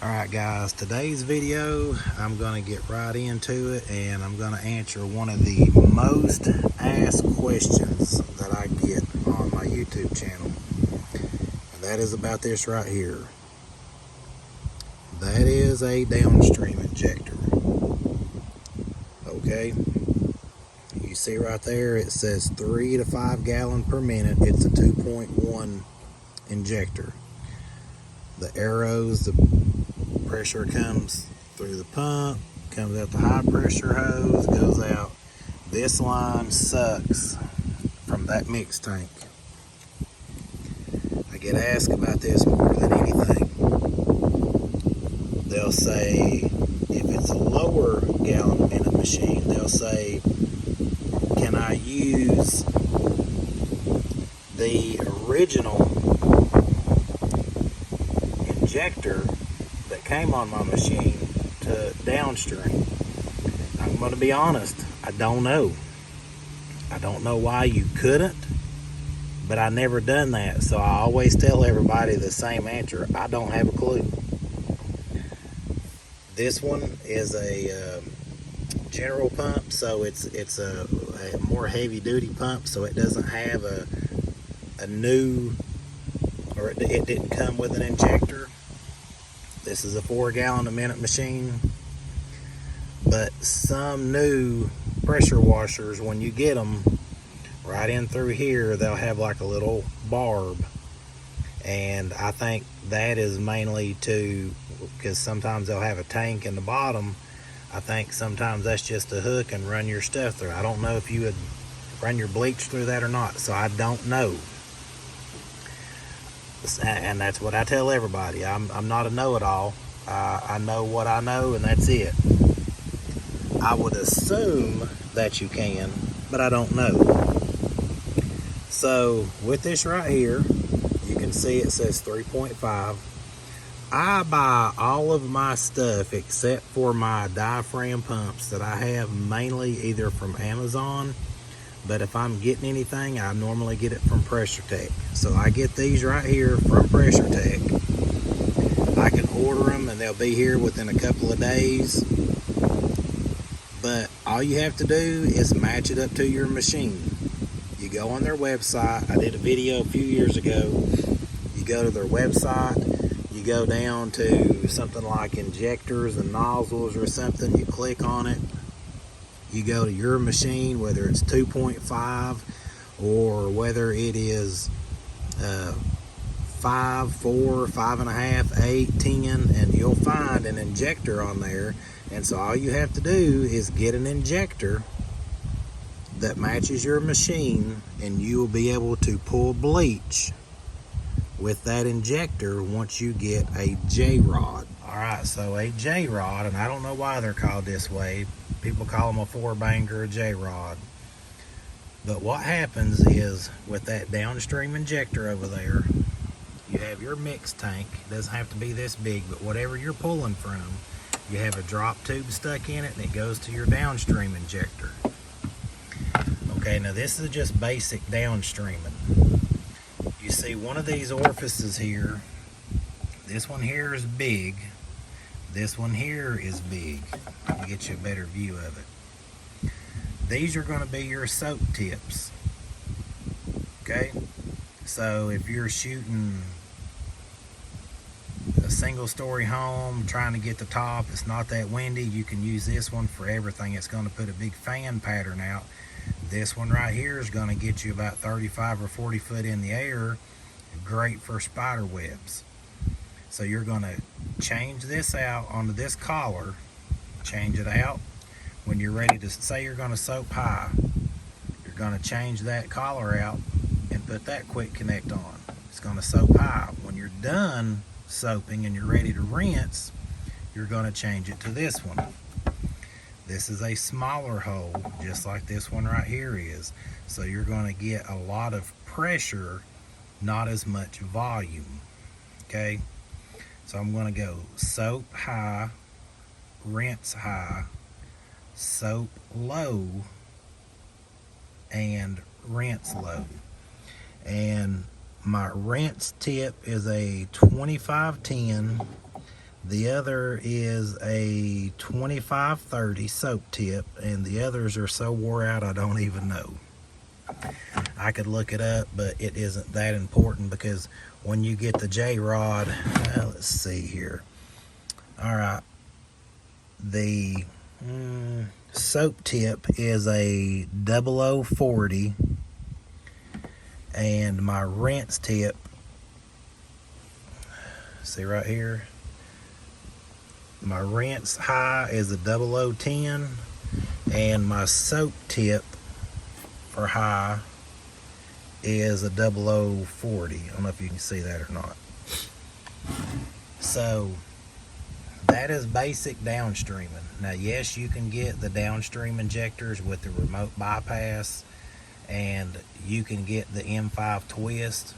Alright guys, today's video I'm going to get right into it and I'm going to answer one of the most asked questions that I get on my YouTube channel. And that is about this right here. That is a downstream injector. Okay, you see right there it says 3 to 5 gallon per minute. It's a 2.1 injector. The arrows, the pressure comes through the pump, comes out the high pressure hose, goes out. This line sucks from that mix tank. I get asked about this more than anything. They'll say, if it's a lower gallon a minute machine, they'll say, can I use the original injector that came on my machine to downstream? I'm going to be honest, I don't know. I don't know why you couldn't, but I never done that, so I always tell everybody the same answer. I don't have a clue. This one is a general pump, so it's a more heavy duty pump, so it doesn't have a new, or it didn't come with an injector. This is a 4 gallon a minute machine, but some new pressure washers, when you get them right in through here, they'll have like a little barb, and I think that is mainly because sometimes they'll have a tank in the bottom. I think sometimes that's just a hook and run your stuff through. I don't know if you would run your bleach through that or not, so I don't know. And that's what I tell everybody. I'm not a know-it-all. I know what I know, and that's it. I would assume that you can, but I don't know. So with this right here, you can see it says 3.5. I buy all of my stuff except for my diaphragm pumps that I have mainly either from Amazon, but if I'm getting anything, I normally get it from Pressure Tech. So I get these right here from Pressure Tech. I can order them and they'll be here within a couple of days. But all you have to do is match it up to your machine. You go on their website. I did a video a few years ago. You go to their website. You go down to something like injectors and nozzles or something. You click on it. You go to your machine, whether it's 2.5 or whether it is 5, 4, 5.5, 8, 10, and you'll find an injector on there. And so all you have to do is get an injector that matches your machine, and you will be able to pull bleach with that injector once you get a Jrod. Alright, so a Jrod, and I don't know why they're called this way. People call them a 4-banger, a Jrod. But what happens is, with that downstream injector over there, you have your mix tank. It doesn't have to be this big, but whatever you're pulling from, you have a drop tube stuck in it, and it goes to your downstream injector. Okay, now this is just basic downstreaming. You see one of these orifices here. This one here is big. This one here is big. Let me get you a better view of it. These are going to be your soap tips. Okay? So if you're shooting a single-story home, trying to get the top, it's not that windy, you can use this one for everything. It's going to put a big fan pattern out. This one right here is going to get you about 35 or 40 foot in the air. Great for spider webs. So you're going to change this out onto this collar, change it out. When you're ready to, say you're going to soap high, you're going to change that collar out and put that quick connect on. It's going to soap high. When you're done soaping and you're ready to rinse, you're going to change it to this one. This is a smaller hole, just like this one right here is. So you're going to get a lot of pressure, not as much volume. Okay? So I'm going to go soap high, rinse high, soap low, and rinse low. And my rinse tip is a 2510 The other is a 2530 soap tip, and the others are so wore out I don't even know. I could look it up, but it isn't that important, because when you get the Jrod, let's see here. All right, the soap tip is a 0040, and my rinse tip, see right here, my rinse high is a 0010, and my soap tip for high is a 0040. I don't know if you can see that or not. So that is basic downstreaming. Now, yes, you can get the downstream injectors with the remote bypass, and you can get the M5 twist.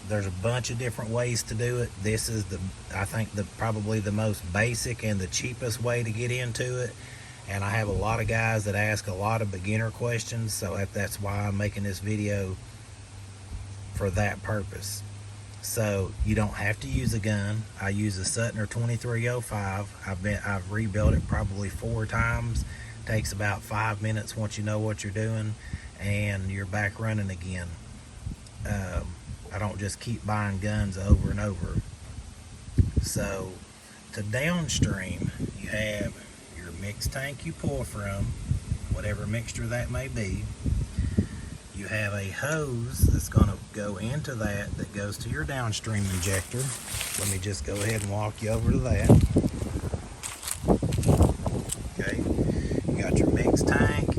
There's a bunch of different ways to do it. This is I think probably the most basic and the cheapest way to get into it. And I have a lot of guys that ask a lot of beginner questions, so that's why I'm making this video for that purpose. So you don't have to use a gun. I use a Suttner 2305. I've rebuilt it probably 4 times. Takes about 5 minutes once you know what you're doing, and you're back running again. I don't just keep buying guns over and over. So to downstream, you have your mix tank you pour from, whatever mixture that may be. You have a hose that's going to go into that goes to your downstream injector. Let me just go ahead and walk you over to that. Okay, you got your mix tank.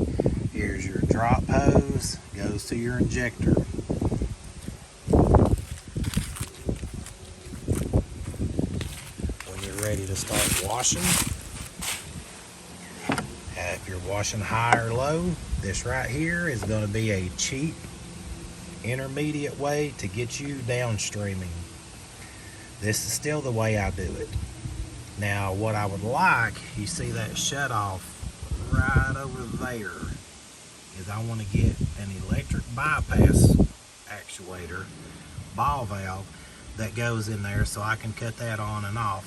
Here's your drop hose, goes to your injector. When you're ready to start washing, if you're washing high or low, this right here is going to be a cheap intermediate way to get you downstreaming. This is still the way I do it. Now, what I would like, you see that shut off right over there, is I want to get an electric bypass actuator, ball valve, that goes in there so I can cut that on and off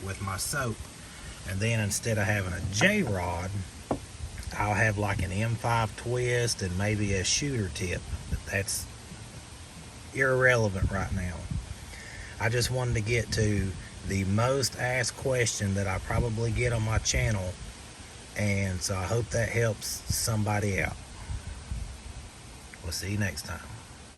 with my soap. And then instead of having a Jrod, I'll have like an M5 twist and maybe a shooter tip, but that's irrelevant right now. I just wanted to get to the most asked question that I probably get on my channel, and so I hope that helps somebody out. We'll see you next time.